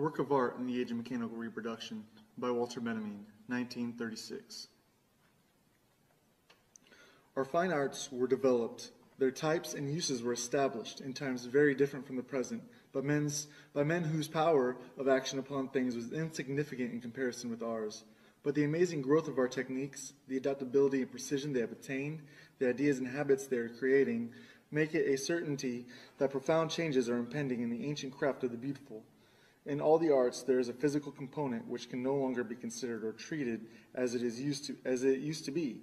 Work of Art in the Age of Mechanical Reproduction by Walter Benjamin, 1936. Our fine arts were developed, their types and uses were established in times very different from the present, by men whose power of action upon things was insignificant in comparison with ours. But the amazing growth of our techniques, the adaptability and precision they have attained, the ideas and habits they are creating, make it a certainty that profound changes are impending in the ancient craft of the beautiful. In all the arts, there is a physical component which can no longer be considered or treated as it used to be,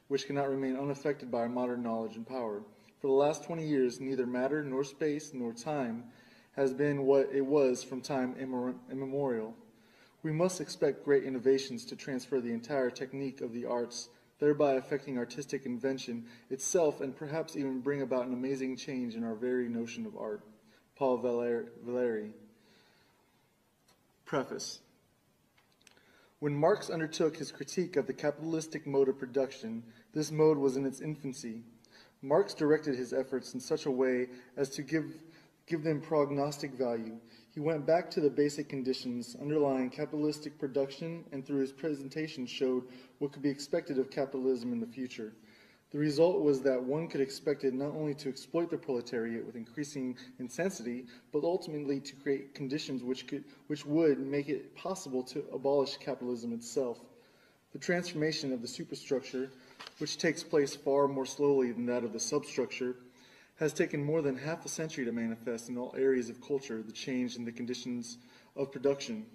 which cannot remain unaffected by our modern knowledge and power. For the last 20 years, neither matter nor space nor time has been what it was from time immemorial. We must expect great innovations to transfer the entire technique of the arts, thereby affecting artistic invention itself and perhaps even bring about an amazing change in our very notion of art. Paul Valéry. Preface. When Marx undertook his critique of the capitalistic mode of production, this mode was in its infancy. Marx directed his efforts in such a way as to give them prognostic value. He went back to the basic conditions underlying capitalistic production and through his presentation showed what could be expected of capitalism in the future. The result was that one could expect it not only to exploit the proletariat with increasing intensity, but ultimately to create conditions which would make it possible to abolish capitalism itself. The transformation of the superstructure, which takes place far more slowly than that of the substructure, has taken more than half a century to manifest in all areas of culture the change in the conditions of production.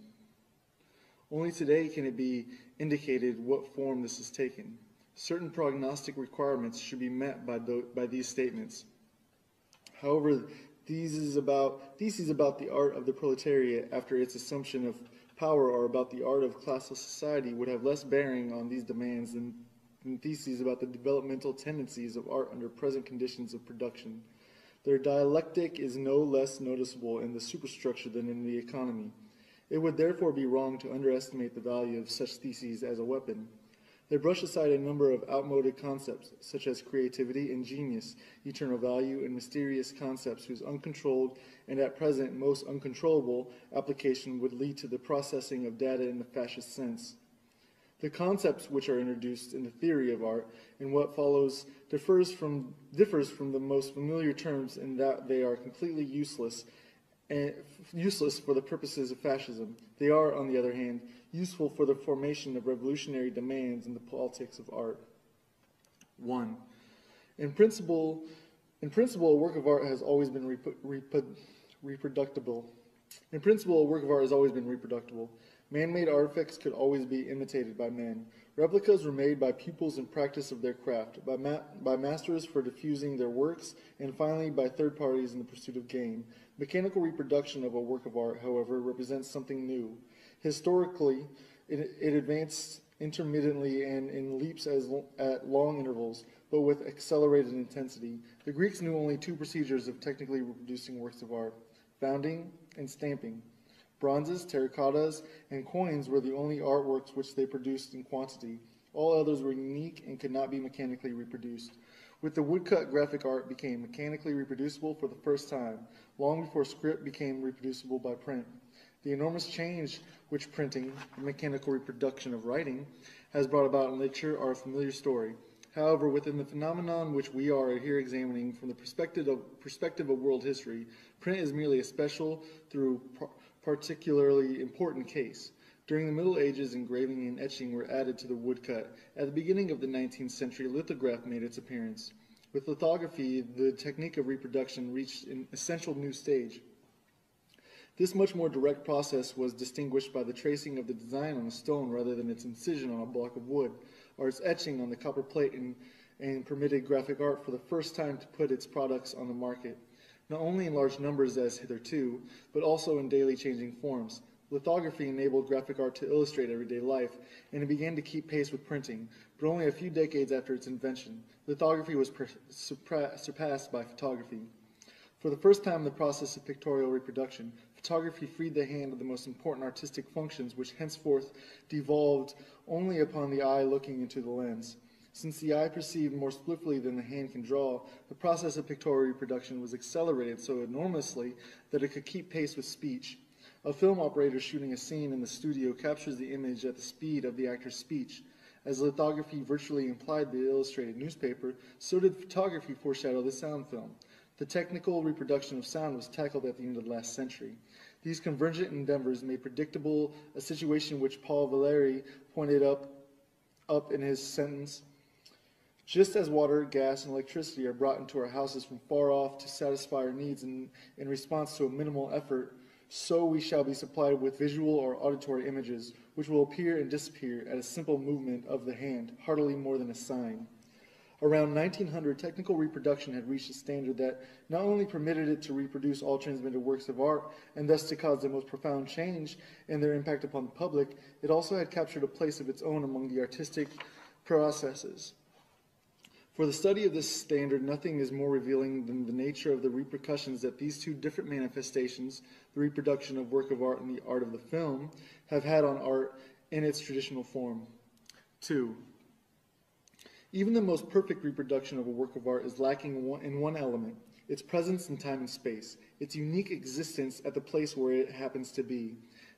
Only today can it be indicated what form this has taken. Certain prognostic requirements should be met by these statements. However, theses about the art of the proletariat after its assumption of power or about the art of classless society would have less bearing on these demands than theses about the developmental tendencies of art under present conditions of production. Their dialectic is no less noticeable in the superstructure than in the economy. It would therefore be wrong to underestimate the value of such theses as a weapon. They brush aside a number of outmoded concepts, such as creativity and genius, eternal value, and mysterious concepts whose uncontrolled and at present most uncontrollable application would lead to the processing of data in the fascist sense. The concepts which are introduced in the theory of art and what follows differs from the most familiar terms in that they are completely useless for the purposes of fascism. They are, on the other hand, useful for the formation of revolutionary demands in the politics of art. 1. In principle, a work of art has always been reproducible. In principle, a work of art has always been reproducible. Man-made artifacts could always be imitated by men. Replicas were made by pupils in practice of their craft, by masters for diffusing their works, and finally by third parties in the pursuit of gain. Mechanical reproduction of a work of art, however, represents something new. Historically, it advanced intermittently and in leaps at long intervals, but with accelerated intensity. The Greeks knew only two procedures of technically reproducing works of art: founding and stamping. Bronzes, terracottas, and coins were the only artworks which they produced in quantity. All others were unique and could not be mechanically reproduced. With the woodcut, graphic art became mechanically reproducible for the first time, long before script became reproducible by print. The enormous change which printing, the mechanical reproduction of writing, has brought about in literature are a familiar story. However, within the phenomenon which we are here examining from the perspective of world history, print is merely a special, though particularly important case. During the Middle Ages, engraving and etching were added to the woodcut. At the beginning of the 19th century, lithograph made its appearance. With lithography, the technique of reproduction reached an essential new stage. This much more direct process was distinguished by the tracing of the design on a stone rather than its incision on a block of wood, or its etching on the copper plate, and permitted graphic art for the first time to put its products on the market, not only in large numbers as hitherto, but also in daily changing forms. Lithography enabled graphic art to illustrate everyday life, and it began to keep pace with printing, but only a few decades after its invention. Lithography was surpassed by photography. For the first time in the process of pictorial reproduction, photography freed the hand of the most important artistic functions which henceforth devolved only upon the eye looking into the lens. Since the eye perceived more swiftly than the hand can draw, the process of pictorial reproduction was accelerated so enormously that it could keep pace with speech. A film operator shooting a scene in the studio captures the image at the speed of the actor's speech. As lithography virtually implied the illustrated newspaper, so did photography foreshadow the sound film. The technical reproduction of sound was tackled at the end of the last century. These convergent endeavors made predictable a situation which Paul Valéry pointed up in his sentence, "Just as water, gas, and electricity are brought into our houses from far off to satisfy our needs in response to a minimal effort, so we shall be supplied with visual or auditory images, which will appear and disappear at a simple movement of the hand, hardly more than a sign." Around 1900, technical reproduction had reached a standard that not only permitted it to reproduce all transmitted works of art, and thus to cause the most profound change in their impact upon the public, it also had captured a place of its own among the artistic processes. For the study of this standard, nothing is more revealing than the nature of the repercussions that these two different manifestations, the reproduction of work of art and the art of the film, have had on art in its traditional form. 2. Even the most perfect reproduction of a work of art is lacking in one element, its presence in time and space, its unique existence at the place where it happens to be.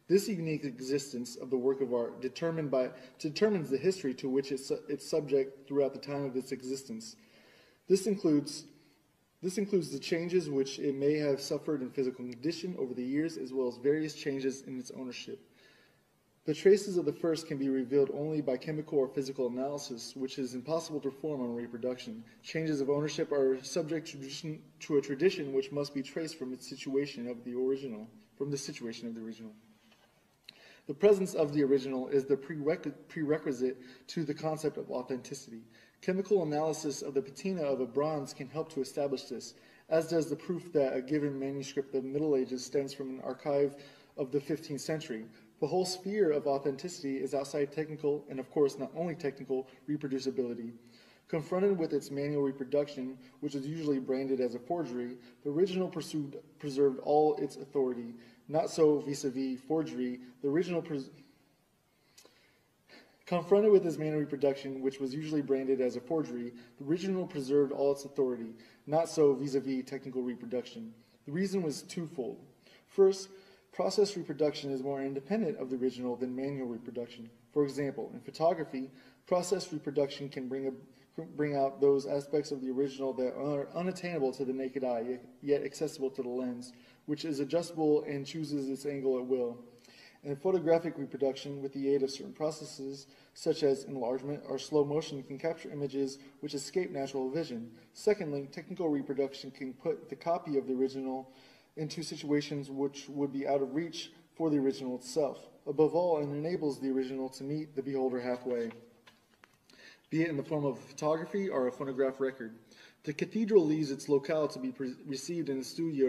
This unique existence of the work of art determines the history to which it's subject throughout the time of its existence. This includes the changes which it may have suffered in physical condition over the years, as well as various changes in its ownership. The traces of the first can be revealed only by chemical or physical analysis, which is impossible to perform on reproduction. Changes of ownership are subject to a tradition which must be traced from the situation of the original. The presence of the original is the prerequisite to the concept of authenticity. Chemical analysis of the patina of a bronze can help to establish this, as does the proof that a given manuscript of the Middle Ages stems from an archive of the 15th century. The whole sphere of authenticity is outside technical, and of course not only technical, reproducibility. Confronted with its manual reproduction, which is usually branded as a forgery, the original preserved all its authority. Not so vis-a-vis forgery. Confronted with its manual reproduction, which was usually branded as a forgery, the original preserved all its authority. Not so vis-a-vis technical reproduction. The reason was twofold. First, process reproduction is more independent of the original than manual reproduction. For example, in photography, process reproduction can bring out those aspects of the original that are unattainable to the naked eye, yet accessible to the lens, which is adjustable and chooses its angle at will. In photographic reproduction, with the aid of certain processes, such as enlargement or slow motion, can capture images which escape natural vision. Secondly, technical reproduction can put the copy of the original into situations which would be out of reach for the original itself. Above all, it enables the original to meet the beholder halfway, be it in the form of photography or a phonograph record. The cathedral leaves its locale to be received in the studio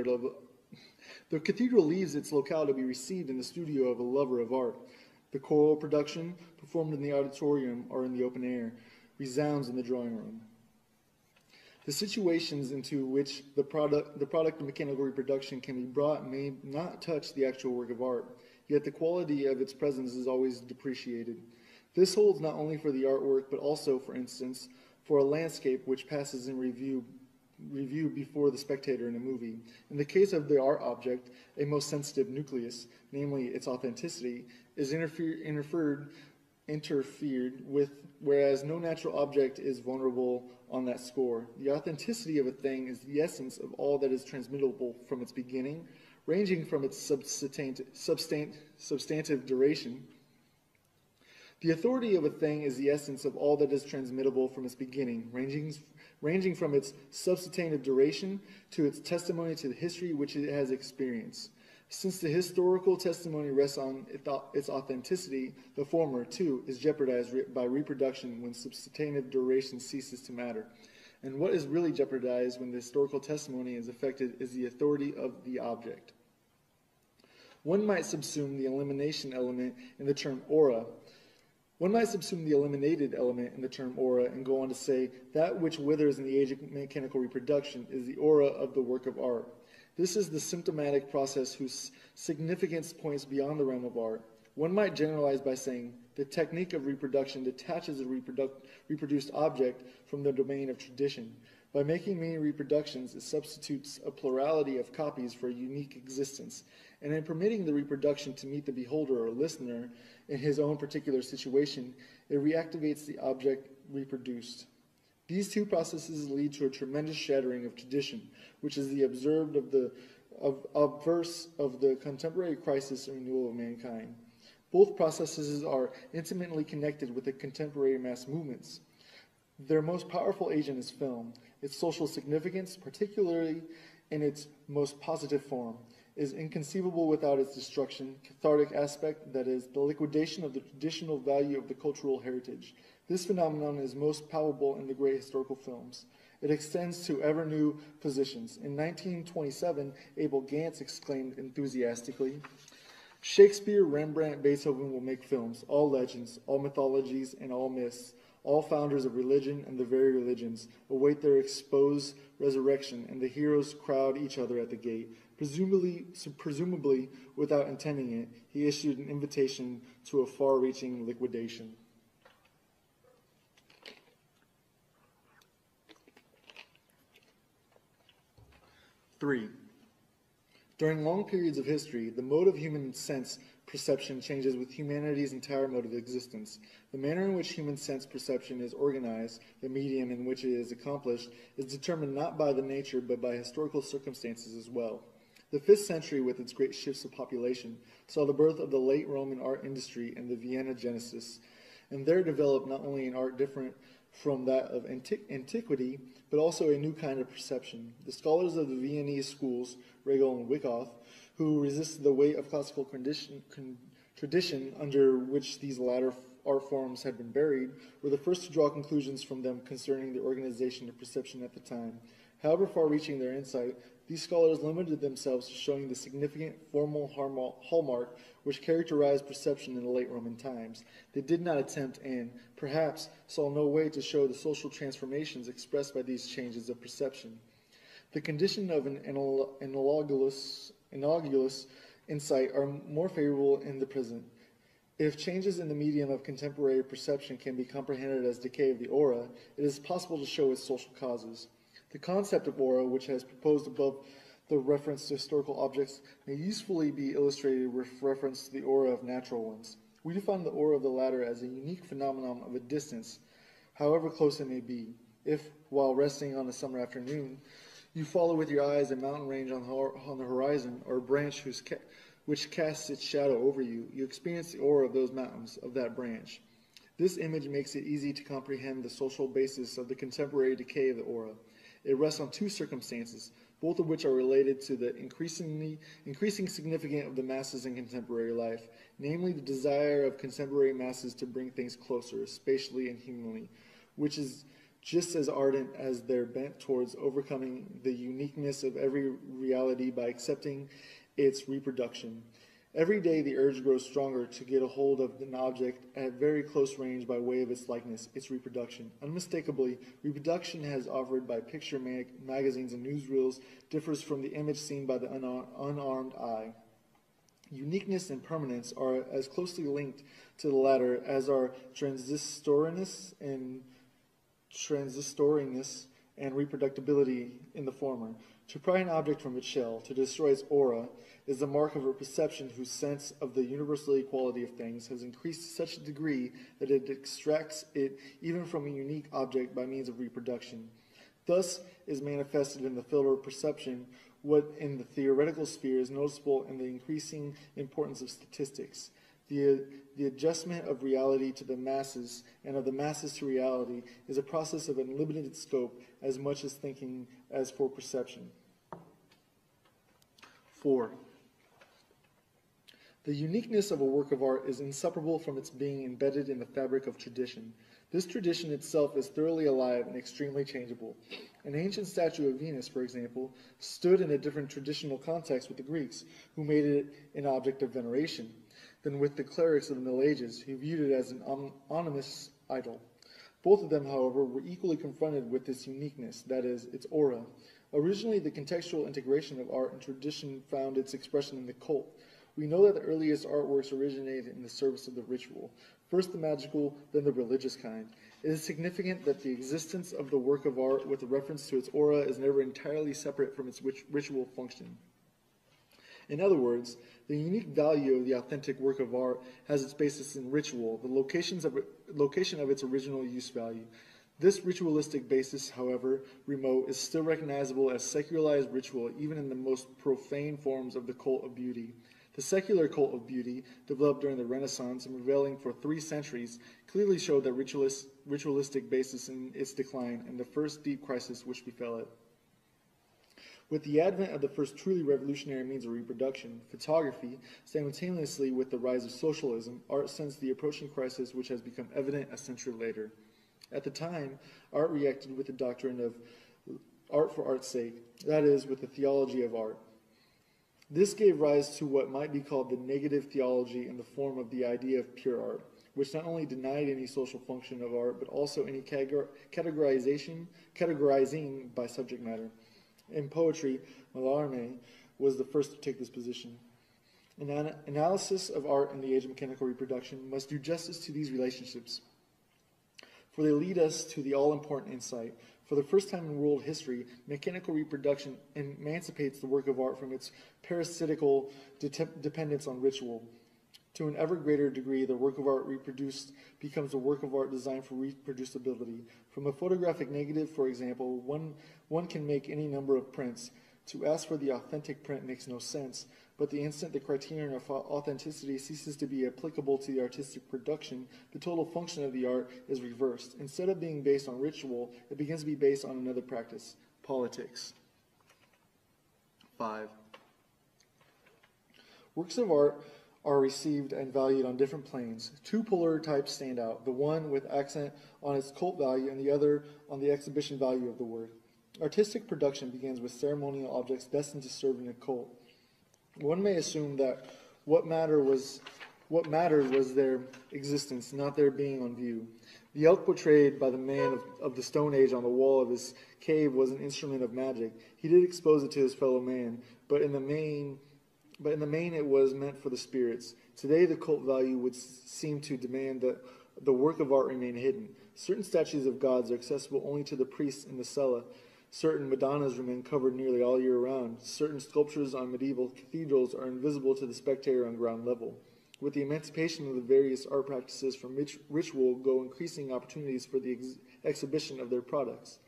of a lover of art. The choral production, performed in the auditorium or in the open air, resounds in the drawing room. The situations into which the product of mechanical reproduction can be brought may not touch the actual work of art, yet the quality of its presence is always depreciated. This holds not only for the artwork, but also, for instance, for a landscape which passes in review before the spectator in a movie. In the case of the art object, a most sensitive nucleus, namely its authenticity, is interfered with, whereas no natural object is vulnerable on that score. The authenticity of a thing is the essence of all that is transmittable from its beginning, ranging from its substantive duration. The authority of a thing is the essence of all that is transmittable from its beginning, ranging from its substantive duration to its testimony to the history which it has experienced. Since the historical testimony rests on its authenticity, the former, too, is jeopardized by reproduction when substantive duration ceases to matter. And what is really jeopardized when the historical testimony is affected is the authority of the object. One might subsume the elimination element in the term aura. One might subsume the eliminated element in the term aura and go on to say that which withers in the age of mechanical reproduction is the aura of the work of art. This is the symptomatic process whose significance points beyond the realm of art. One might generalize by saying the technique of reproduction detaches a reproduced object from the domain of tradition. By making many reproductions, it substitutes a plurality of copies for a unique existence, and in permitting the reproduction to meet the beholder or listener in his own particular situation, it reactivates the object reproduced. These two processes lead to a tremendous shattering of tradition, which is the obverse of the contemporary crisis and renewal of mankind. Both processes are intimately connected with the contemporary mass movements. Their most powerful agent is film. Its social significance, particularly in its most positive form, is inconceivable without its destruction, cathartic aspect, that is, the liquidation of the traditional value of the cultural heritage. This phenomenon is most palpable in the great historical films. It extends to ever new positions. In 1927, Abel Gance exclaimed enthusiastically, "Shakespeare, Rembrandt, Beethoven will make films, all legends, all mythologies, and all myths. All founders of religion and the very religions await their exposed resurrection, and the heroes crowd each other at the gate." Presumably, without intending it, he issued an invitation to a far-reaching liquidation. Three, during long periods of history, the mode of human sense perception changes with humanity's entire mode of existence. The manner in which human sense perception is organized, the medium in which it is accomplished, is determined not by the nature but by historical circumstances as well. The 5th century, with its great shifts of population, saw the birth of the late Roman art industry and the Vienna Genesis, and there developed not only an art different from that of antiquity, but also a new kind of perception. The scholars of the Viennese schools, Regel and Wyckoff, who resisted the weight of classical tradition under which these latter art forms had been buried, were the first to draw conclusions from them concerning the organization of perception at the time. However far-reaching their insight, these scholars limited themselves to showing the significant formal hallmark which characterized perception in the late Roman times. They did not attempt and, perhaps, saw no way to show the social transformations expressed by these changes of perception. The condition of an analogous insight are more favorable in the present. If changes in the medium of contemporary perception can be comprehended as decay of the aura, it is possible to show its social causes. The concept of aura, which has proposed above the reference to historical objects, may usefully be illustrated with reference to the aura of natural ones. We define the aura of the latter as a unique phenomenon of a distance, however close it may be. If, while resting on a summer afternoon, you follow with your eyes a mountain range on the horizon, or a branch which casts its shadow over you, you experience the aura of those mountains, of that branch. This image makes it easy to comprehend the social basis of the contemporary decay of the aura. It rests on two circumstances, both of which are related to the increasing significance of the masses in contemporary life, namely the desire of contemporary masses to bring things closer, spatially and humanly, which is just as ardent as their bent towards overcoming the uniqueness of every reality by accepting its reproduction. Every day the urge grows stronger to get a hold of an object at very close range by way of its likeness, its reproduction. Unmistakably, reproduction as offered by picture magazines and newsreels differs from the image seen by the unarmed eye. Uniqueness and permanence are as closely linked to the latter as are transistoriness and reproductibility in the former. To pry an object from its shell, to destroy its aura, is the mark of a perception whose sense of the universal equality of things has increased to such a degree that it extracts it even from a unique object by means of reproduction. Thus is manifested in the field of perception what in the theoretical sphere is noticeable in the increasing importance of statistics. The adjustment of reality to the masses and of the masses to reality is a process of unlimited scope as much as thinking as for perception. 4. The uniqueness of a work of art is inseparable from its being embedded in the fabric of tradition. This tradition itself is thoroughly alive and extremely changeable. An ancient statue of Venus, for example, stood in a different traditional context with the Greeks, who made it an object of veneration, than with the clerics of the Middle Ages, who viewed it as an ominous idol. Both of them, however, were equally confronted with this uniqueness, that is, its aura. Originally, the contextual integration of art and tradition found its expression in the cult. We know that the earliest artworks originated in the service of the ritual, first the magical, then the religious kind. It is significant that the existence of the work of art with reference to its aura is never entirely separate from its ritual function. In other words, the unique value of the authentic work of art has its basis in ritual, the location of its original use value. This ritualistic basis, however remote, is still recognizable as secularized ritual even in the most profane forms of the cult of beauty. The secular cult of beauty, developed during the Renaissance and prevailing for 3 centuries, clearly showed that ritualistic basis in its decline and the first deep crisis which befell it. With the advent of the first truly revolutionary means of reproduction, photography, simultaneously with the rise of socialism, art sensed the approaching crisis which has become evident a century later. At the time, art reacted with the doctrine of art for art's sake, that is, with the theology of art. This gave rise to what might be called the negative theology in the form of the idea of pure art, which not only denied any social function of art, but also any categorizing by subject matter. In poetry, Mallarmé was the first to take this position. An analysis of art in the age of mechanical reproduction must do justice to these relationships, for they lead us to the all-important insight. For the first time in world history, mechanical reproduction emancipates the work of art from its parasitical dependence on ritual. To an ever greater degree, the work of art reproduced becomes a work of art designed for reproducibility. From a photographic negative, for example, one can make any number of prints. To ask for the authentic print makes no sense, but the instant the criterion of authenticity ceases to be applicable to the artistic production, the total function of the art is reversed. Instead of being based on ritual, it begins to be based on another practice, politics. 5. Works of art are received and valued on different planes. 2 polar types stand out, the one with accent on its cult value and the other on the exhibition value of the work. Artistic production begins with ceremonial objects destined to serve in a cult. One may assume that what mattered was their existence, not their being on view. The elk portrayed by the man of the Stone Age on the wall of his cave was an instrument of magic. He did expose it to his fellow man, but in the main it was meant for the spirits. Today the cult value would seem to demand that the work of art remain hidden. Certain statues of gods are accessible only to the priests in the cella. Certain Madonnas remain covered nearly all year round. Certain sculptures on medieval cathedrals are invisible to the spectator on ground level. With the emancipation of the various art practices from ritual go increasing opportunities for the exhibition of their products.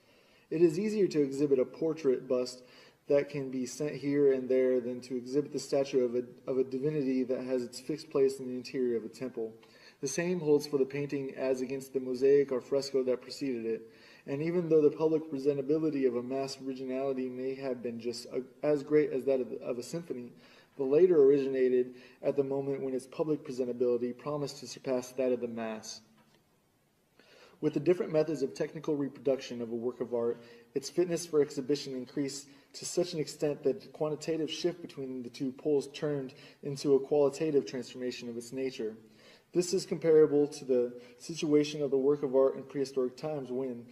It is easier to exhibit a portrait bust that can be sent here and there than to exhibit the statue of a divinity that has its fixed place in the interior of a temple. The same holds for the painting as against the mosaic or fresco that preceded it. And even though the public presentability of a mass originality may have been just as great as that of a symphony, the later originated at the moment when its public presentability promised to surpass that of the mass. With the different methods of technical reproduction of a work of art, its fitness for exhibition increased to such an extent that the quantitative shift between the 2 poles turned into a qualitative transformation of its nature. This is comparable to the situation of the work of art in prehistoric times when,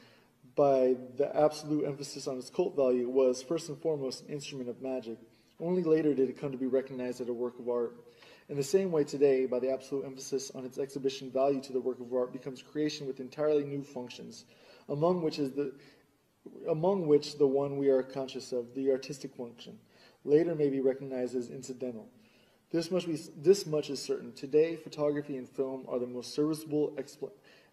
by the absolute emphasis on its cult value, it was, first and foremost, an instrument of magic. Only later did it come to be recognized as a work of art. In the same way today, by the absolute emphasis on its exhibition value to the work of art becomes creation with entirely new functions, among which the one we are conscious of, the artistic function, later may be recognized as incidental. This much is certain. Today, photography and film are the most serviceable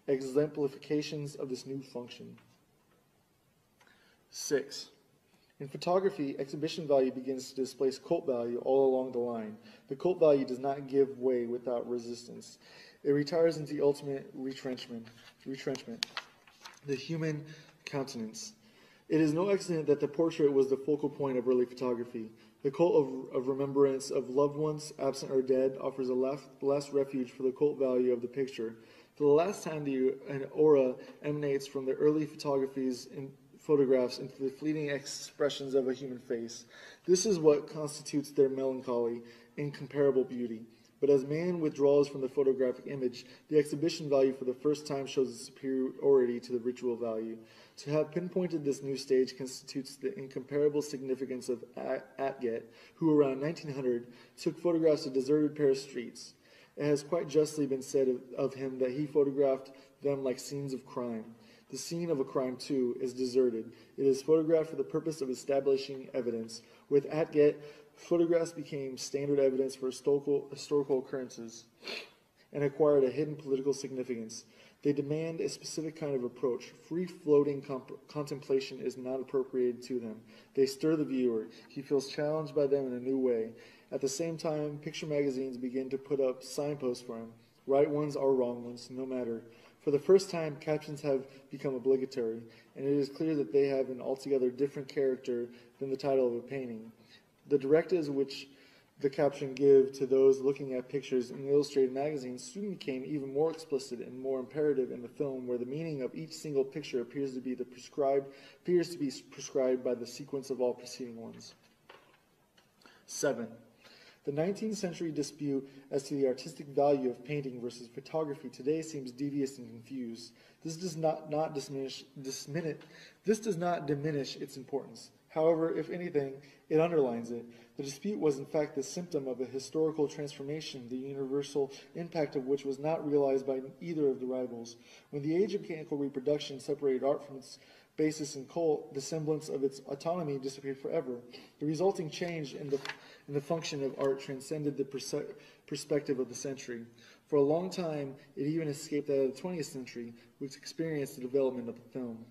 exemplifications of this new function. 6. In photography, exhibition value begins to displace cult value all along the line. The cult value does not give way without resistance. It retires into the ultimate retrenchment, the human countenance. It is no accident that the portrait was the focal point of early photography. The cult of remembrance of loved ones, absent or dead, offers a last refuge for the cult value of the picture. For the last time, an aura emanates from the early photographs into the fleeting expressions of a human face. This is what constitutes their melancholy, incomparable beauty. But as man withdraws from the photographic image, the exhibition value for the first time shows its superiority to the ritual value. To have pinpointed this new stage constitutes the incomparable significance of Atget, who around 1900 took photographs of deserted Paris streets. It has quite justly been said of him that he photographed them like scenes of crime. The scene of a crime, too, is deserted. It is photographed for the purpose of establishing evidence. With Atget, photographs became standard evidence for historical occurrences and acquired a hidden political significance. They demand a specific kind of approach. Free-floating contemplation is not appropriated to them. They stir the viewer. He feels challenged by them in a new way. At the same time, picture magazines begin to put up signposts for him. Right ones or wrong ones, no matter. For the first time, captions have become obligatory, and it is clear that they have an altogether different character than the title of a painting. The directives which the caption give to those looking at pictures in illustrated magazines soon became even more explicit and more imperative in the film, where the meaning of each single picture appears to be prescribed by the sequence of all preceding ones. 7. The 19th century dispute as to the artistic value of painting versus photography today seems devious and confused. This does not diminish its importance. However, if anything, it underlines it. The dispute was in fact the symptom of a historical transformation, the universal impact of which was not realized by either of the rivals. When the age of mechanical reproduction separated art from its basis and cult, the semblance of its autonomy disappeared forever. The resulting change in the function of art transcended the perspective of the century. For a long time, it even escaped that of the 20th century, which experienced the development of the film.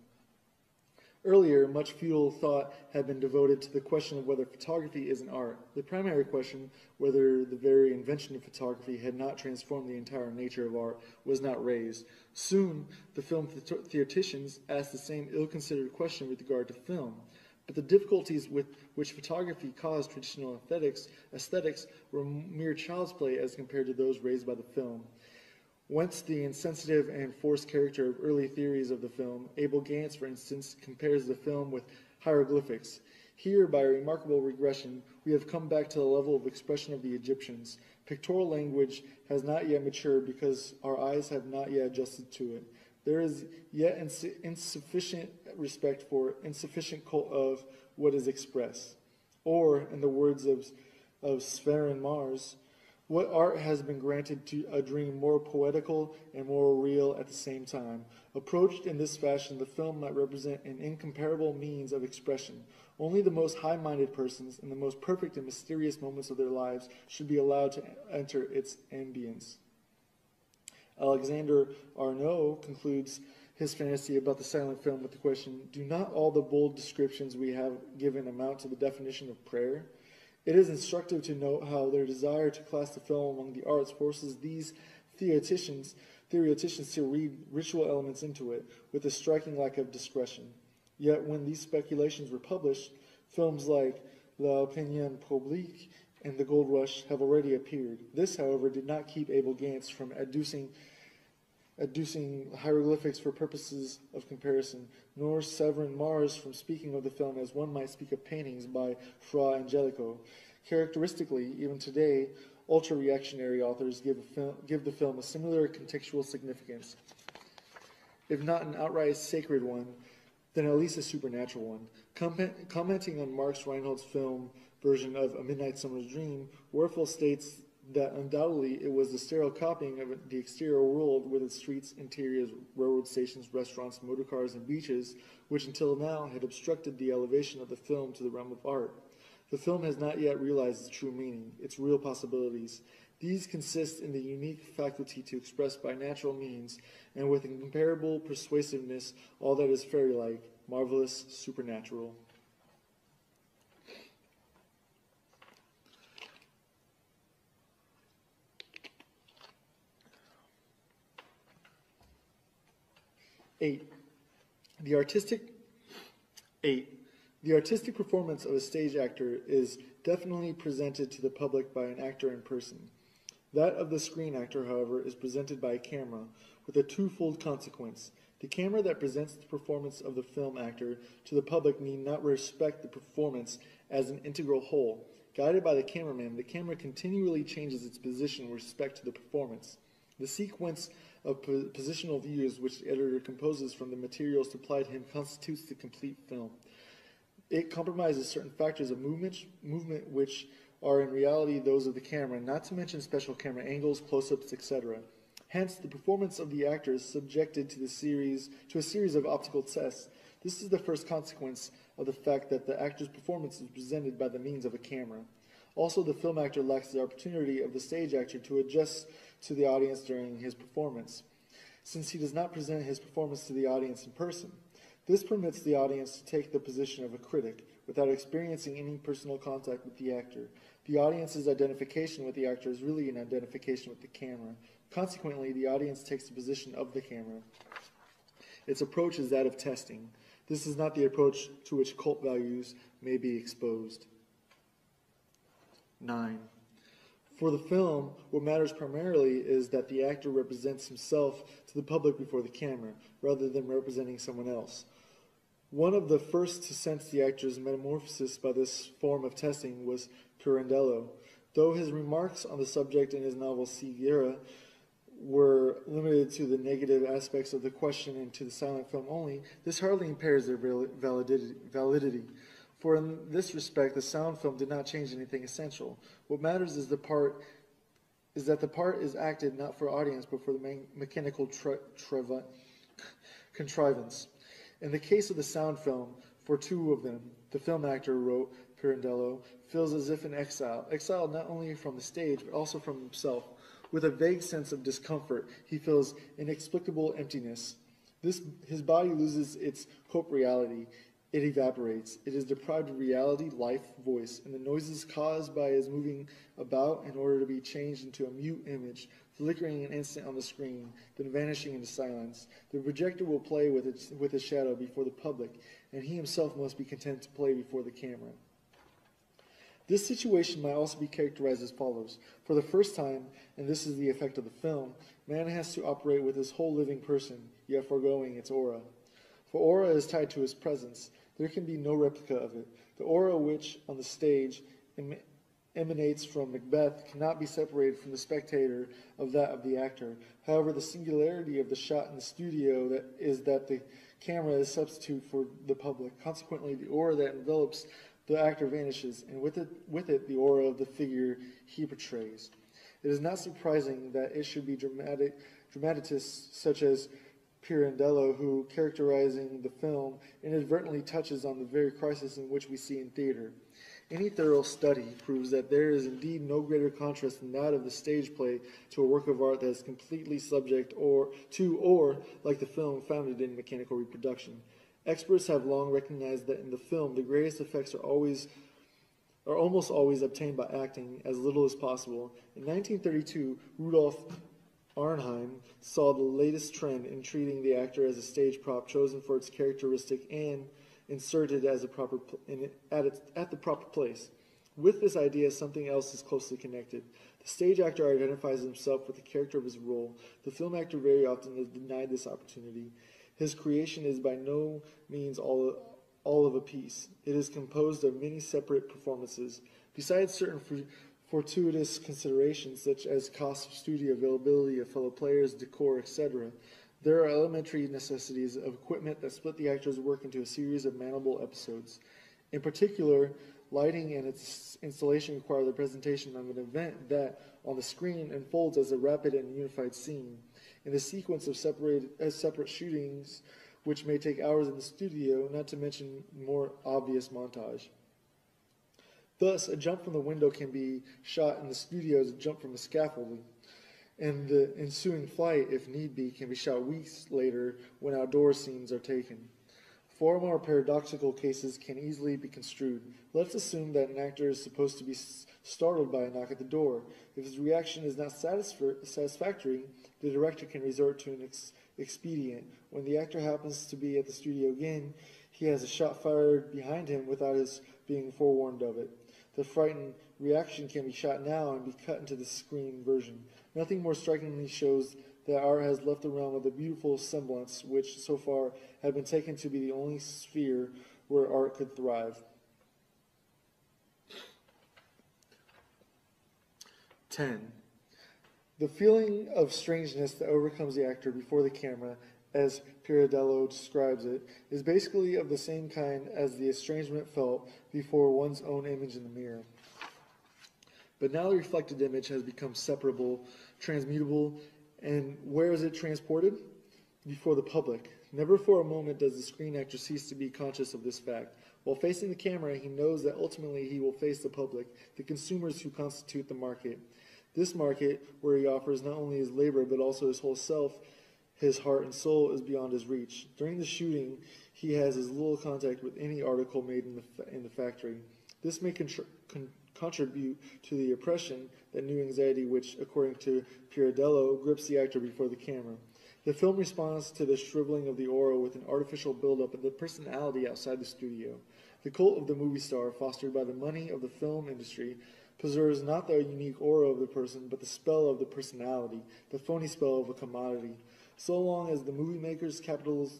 Earlier, much futile thought had been devoted to the question of whether photography is an art. The primary question, whether the very invention of photography had not transformed the entire nature of art, was not raised. Soon, the film theoreticians asked the same ill-considered question with regard to film. But the difficulties with which photography caused traditional aesthetics were mere child's play as compared to those raised by the film. Whence the insensitive and forced character of early theories of the film. Abel Gance, for instance, compares the film with hieroglyphics. Here, by a remarkable regression, we have come back to the level of expression of the Egyptians. Pictorial language has not yet matured because our eyes have not yet adjusted to it. There is yet insufficient respect for insufficient cult of what is expressed. Or, in the words of Sven Mars, what art has been granted to a dream more poetical and more real at the same time. Approached in this fashion, the film might represent an incomparable means of expression. Only the most high-minded persons in the most perfect and mysterious moments of their lives should be allowed to enter its ambience. Alexander Arnault concludes his fantasy about the silent film with the question, do not all the bold descriptions we have given amount to the definition of prayer? It is instructive to note how their desire to class the film among the arts forces these theoreticians to read ritual elements into it with a striking lack of discretion. Yet when these speculations were published, films like L'Opinion Publique and The Gold Rush have already appeared. This, however, did not keep Abel Gance from adducing hieroglyphics for purposes of comparison, nor Severin Mars from speaking of the film as one might speak of paintings by Fra Angelico. Characteristically, even today, ultra-reactionary authors give the film a similar contextual significance, if not an outright sacred one, then at least a supernatural one. Commenting on Marx Reinhold's film version of A Midnight Summer's Dream, Warfel states that undoubtedly it was the sterile copying of the exterior world with its streets, interiors, railroad stations, restaurants, motorcars, and beaches, which until now had obstructed the elevation of the film to the realm of art. The film has not yet realized its true meaning, its real possibilities. These consist in the unique faculty to express by natural means, and with incomparable persuasiveness, all that is fairy-like, marvelous, supernatural. The artistic performance of a stage actor is definitely presented to the public by an actor in person. That of the screen actor, however, is presented by a camera, with a twofold consequence. The camera that presents the performance of the film actor to the public need not respect the performance as an integral whole. Guided by the cameraman, the camera continually changes its position with respect to the performance. The sequence of positional views which the editor composes from the materials supplied him constitutes the complete film. It compromises certain factors of movement which are in reality those of the camera, not to mention special camera angles, close-ups, etc. Hence, the performance of the actor is subjected to a series of optical tests. This is the first consequence of the fact that the actor's performance is presented by the means of a camera. Also, the film actor lacks the opportunity of the stage actor to adjust to the audience during his performance, since he does not present his performance to the audience in person. This permits the audience to take the position of a critic without experiencing any personal contact with the actor. The audience's identification with the actor is really an identification with the camera. Consequently, the audience takes the position of the camera. Its approach is that of testing. This is not the approach to which cult values may be exposed. 9. For the film, what matters primarily is that the actor represents himself to the public before the camera, rather than representing someone else. One of the first to sense the actor's metamorphosis by this form of testing was Pirandello. Though his remarks on the subject in his novel Ceguera were limited to the negative aspects of the question and to the silent film only, this hardly impairs their validity. For in this respect, the sound film did not change anything essential. What matters is that the part is acted not for audience, but for the mechanical contrivance. In the case of the sound film, for two of them, the film actor, wrote Pirandello, feels as if in exile, exiled not only from the stage, but also from himself. With a vague sense of discomfort, he feels inexplicable emptiness. His body loses its corporeality. It evaporates. It is deprived of reality, life, voice, and the noises caused by his moving about in order to be changed into a mute image, flickering an instant on the screen, then vanishing into silence. The projector will play with its shadow before the public, and he himself must be content to play before the camera. This situation might also be characterized as follows. For the first time, and this is the effect of the film, man has to operate with his whole living person, yet foregoing its aura. For aura is tied to his presence. There can be no replica of it. The aura which, on the stage, emanates from Macbeth cannot be separated from the spectator of that of the actor. However, the singularity of the shot in the studio is that the camera is substitute for the public. Consequently, the aura that envelops the actor vanishes, and with it the aura of the figure he portrays. It is not surprising that it should be dramatists such as Pirandello, who, characterizing the film, inadvertently touches on the very crisis in which we see in theater. Any thorough study proves that there is indeed no greater contrast than that of the stage play to a work of art that is completely subject or, like the film, founded in mechanical reproduction. Experts have long recognized that in the film, the greatest effects are almost always obtained by acting as little as possible. In 1932, Rudolf Arnheim saw the latest trend in treating the actor as a stage prop chosen for its characteristic and inserted as at the proper place. With this idea, something else is closely connected. The stage actor identifies himself with the character of his role. The film actor very often is denied this opportunity. His creation is by no means all of a piece. It is composed of many separate performances. Besides certain fortuitous considerations such as cost of studio, availability of fellow players, decor, etc., there are elementary necessities of equipment that split the actor's work into a series of manageable episodes. In particular, lighting and its installation require the presentation of an event that, on the screen, unfolds as a rapid and unified scene. In the sequence of separate shootings, which may take hours in the studio, not to mention more obvious montage. Thus, a jump from the window can be shot in the studio as a jump from a scaffolding, and the ensuing flight, if need be, can be shot weeks later when outdoor scenes are taken. Four more paradoxical cases can easily be construed. Let's assume that an actor is supposed to be startled by a knock at the door. If his reaction is not satisfactory, the director can resort to an expedient. When the actor happens to be at the studio again, he has a shot fired behind him without his being forewarned of it. The frightened reaction can be shot now and be cut into the screen version. Nothing more strikingly shows that art has left the realm of the beautiful semblance, which so far had been taken to be the only sphere where art could thrive. 10. The feeling of strangeness that overcomes the actor before the camera, as Pirandello describes it, is basically of the same kind as the estrangement felt before one's own image in the mirror. But now the reflected image has become separable, transmutable, and where is it transported? Before the public. Never for a moment does the screen actor cease to be conscious of this fact. While facing the camera, he knows that ultimately he will face the public, the consumers who constitute the market. This market, where he offers not only his labor but also his whole self, his heart and soul, is beyond his reach. During the shooting, he has as little contact with any article made in the factory. This may contribute to the oppression, that new anxiety which, according to Pirandello, grips the actor before the camera. The film responds to the shriveling of the aura with an artificial buildup of the personality outside the studio. The cult of the movie star, fostered by the money of the film industry, preserves not the unique aura of the person, but the spell of the personality, the phony spell of a commodity. So long as the movie maker's capital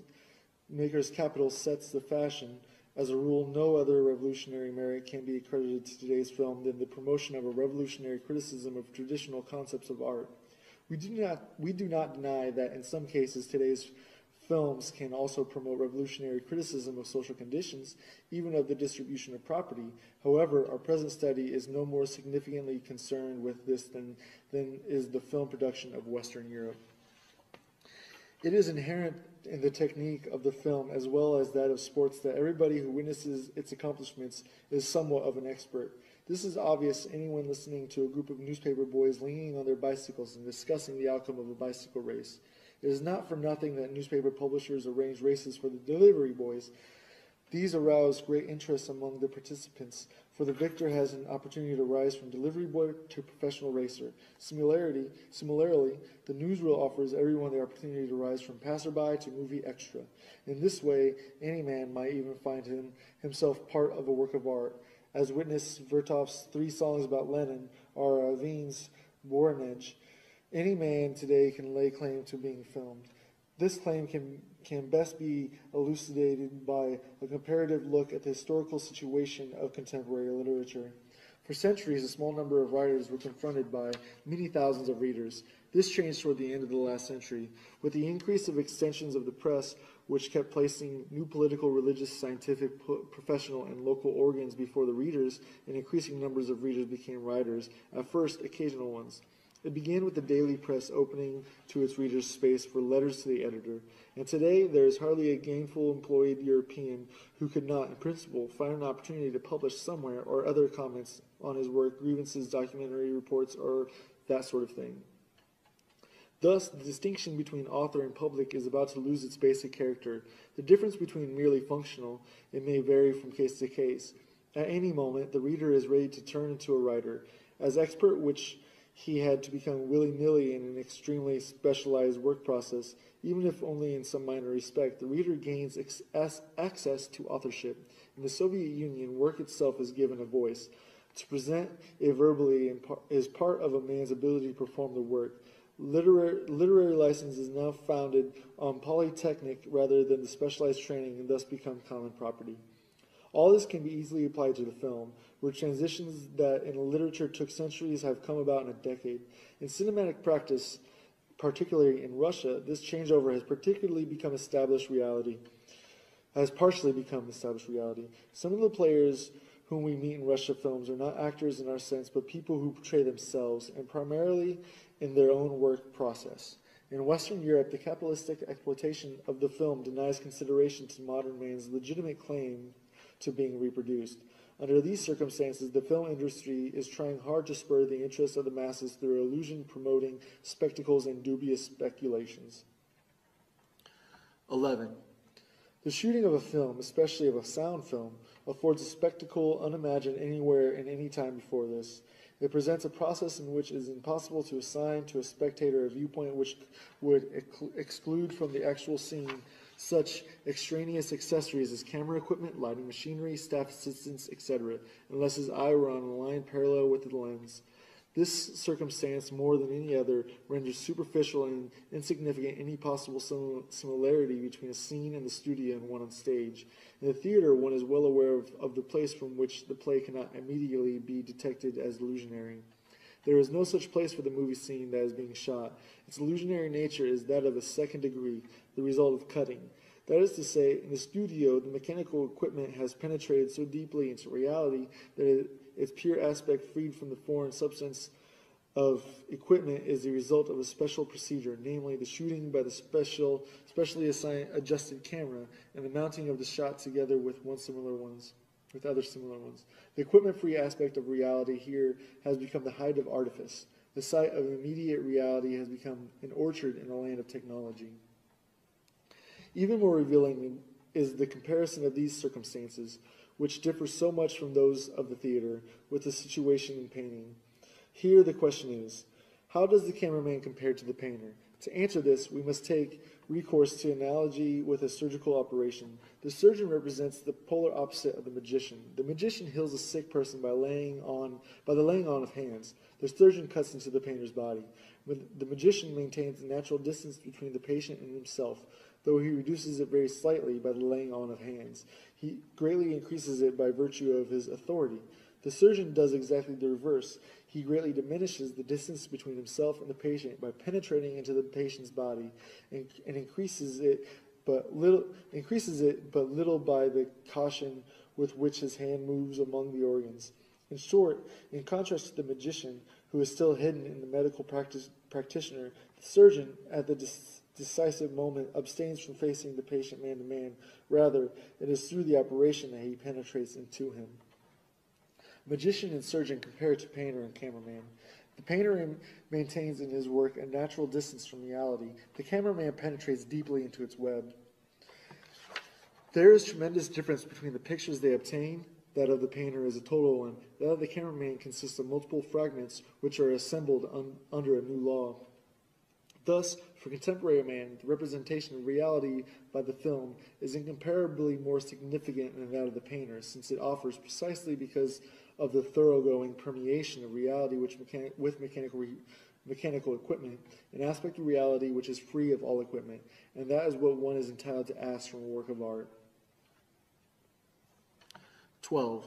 sets the fashion, as a rule, no other revolutionary merit can be accredited to today's film than the promotion of a revolutionary criticism of traditional concepts of art. We do not deny that in some cases today's films can also promote revolutionary criticism of social conditions, even of the distribution of property. However, our present study is no more significantly concerned with this than is the film production of Western Europe. It is inherent in the technique of the film as well as that of sports that everybody who witnesses its accomplishments is somewhat of an expert. This is obvious to anyone listening to a group of newspaper boys leaning on their bicycles and discussing the outcome of a bicycle race. It is not for nothing that newspaper publishers arrange races for the delivery boys. These arouse great interest among the participants, for the victor has an opportunity to rise from delivery boy to professional racer. Similarly, the newsreel offers everyone the opportunity to rise from passerby to movie extra. In this way, any man might even find himself part of a work of art, as witness Vertov's 3 songs about Lenin or Avin's Voronezh. Any man today can lay claim to being filmed. This claim can best be elucidated by a comparative look at the historical situation of contemporary literature. For centuries, a small number of writers were confronted by many thousands of readers. This changed toward the end of the last century. With the increase of extensions of the press, which kept placing new political, religious, scientific, professional, and local organs before the readers, and increasing numbers of readers became writers, at first occasional ones. It began with the daily press opening to its readers space for letters to the editor, and today there is hardly a gainful employed European who could not, in principle, find an opportunity to publish somewhere or other comments on his work, grievances, documentary reports, or that sort of thing. Thus, the distinction between author and public is about to lose its basic character. The difference between merely functional, it may vary from case to case. At any moment, the reader is ready to turn into a writer. As expert which he had to become willy-nilly in an extremely specialized work process, even if only in some minor respect, the reader gains access to authorship. In the Soviet Union, work itself is given a voice. To present it verbally is part of a man's ability to perform the work. Literary license is now founded on polytechnic rather than the specialized training and thus become common property. All this can be easily applied to the film, where transitions that in literature took centuries have come about in a decade. In cinematic practice, particularly in Russia, this changeover has partially become established reality. Some of the players whom we meet in Russia films are not actors in our sense, but people who portray themselves, and primarily in their own work process. In Western Europe, the capitalistic exploitation of the film denies consideration to modern man's legitimate claim to being reproduced. Under these circumstances, the film industry is trying hard to spur the interest of the masses through illusion-promoting spectacles and dubious speculations. 11. The shooting of a film, especially of a sound film, affords a spectacle unimagined anywhere and any time before this. It presents a process in which it is impossible to assign to a spectator a viewpoint which would exclude from the actual scene such extraneous accessories as camera equipment, lighting machinery, staff assistants, etc., unless his eye were on a line parallel with the lens. This circumstance, more than any other, renders superficial and insignificant any possible similarity between a scene in the studio and one on stage. In the theater, one is well aware of the place from which the play cannot immediately be detected as illusionary. There is no such place for the movie scene that is being shot. Its illusionary nature is that of a second degree, the result of cutting. That is to say, in the studio, the mechanical equipment has penetrated so deeply into reality that its pure aspect, freed from the foreign substance of equipment is the result of a special procedure, namely the shooting by the specially adjusted camera and the mounting of the shot together with other similar ones. The equipment-free aspect of reality here has become the height of artifice. The sight of immediate reality has become an orchard in a land of technology. Even more revealing is the comparison of these circumstances, which differ so much from those of the theater, with the situation in painting. Here the question is, how does the cameraman compare to the painter? To answer this, we must take recourse to analogy with a surgical operation. The surgeon represents the polar opposite of the magician. The magician heals a sick person by the laying on of hands. The surgeon cuts into the painter's body. The magician maintains a natural distance between the patient and himself, though he reduces it very slightly by the laying on of hands. He greatly increases it by virtue of his authority. The surgeon does exactly the reverse. He greatly diminishes the distance between himself and the patient by penetrating into the patient's body and increases it but little by the caution with which his hand moves among the organs. In short, in contrast to the magician, who is still hidden in the medical practitioner, the surgeon, at the decisive moment, abstains from facing the patient man to man. Rather, it is through the operation that he penetrates into him. Magician and surgeon compare to painter and cameraman. The painter maintains in his work a natural distance from reality. The cameraman penetrates deeply into its web. There is tremendous difference between the pictures they obtain. That of the painter is a total one. That of the cameraman consists of multiple fragments which are assembled under a new law. Thus, for contemporary man, the representation of reality by the film is incomparably more significant than that of the painter, since it offers, precisely because of the thoroughgoing permeation of reality with mechanical equipment, an aspect of reality which is free of all equipment, and that is what one is entitled to ask from a work of art. 12.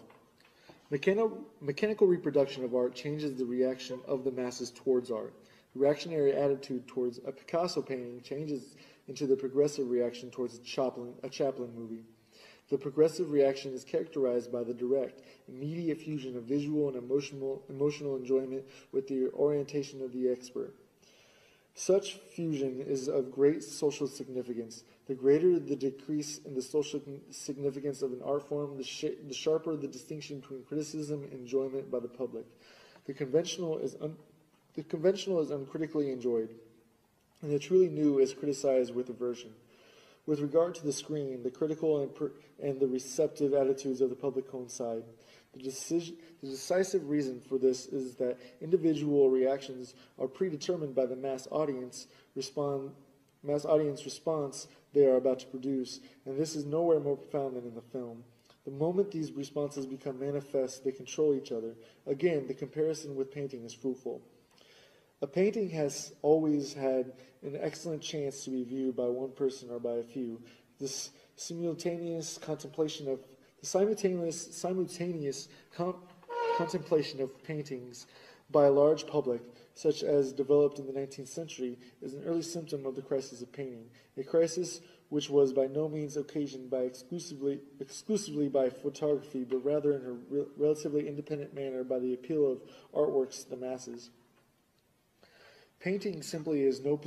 Mechanical reproduction of art changes the reaction of the masses towards art. The reactionary attitude towards a Picasso painting changes into the progressive reaction towards a Chaplin movie. The progressive reaction is characterized by the direct, immediate fusion of visual and emotional enjoyment with the orientation of the expert. Such fusion is of great social significance. The greater the decrease in the social significance of an art form, the sharper the distinction between criticism and enjoyment by the public. The conventional is uncritically enjoyed, and the truly new is criticized with aversion. With regard to the screen, the critical and the receptive attitudes of the public coincide. The decisive reason for this is that individual reactions are predetermined by the mass audience response they are about to produce, and this is nowhere more profound than in the film. The moment these responses become manifest, they control each other. Again, the comparison with painting is fruitful. A painting has always had an excellent chance to be viewed by one person or by a few. This simultaneous contemplation of paintings by a large public, such as developed in the 19th century, is an early symptom of the crisis of painting, a crisis which was by no means occasioned by exclusively by photography, but rather in a relatively independent manner by the appeal of artworks to the masses. Painting simply is in no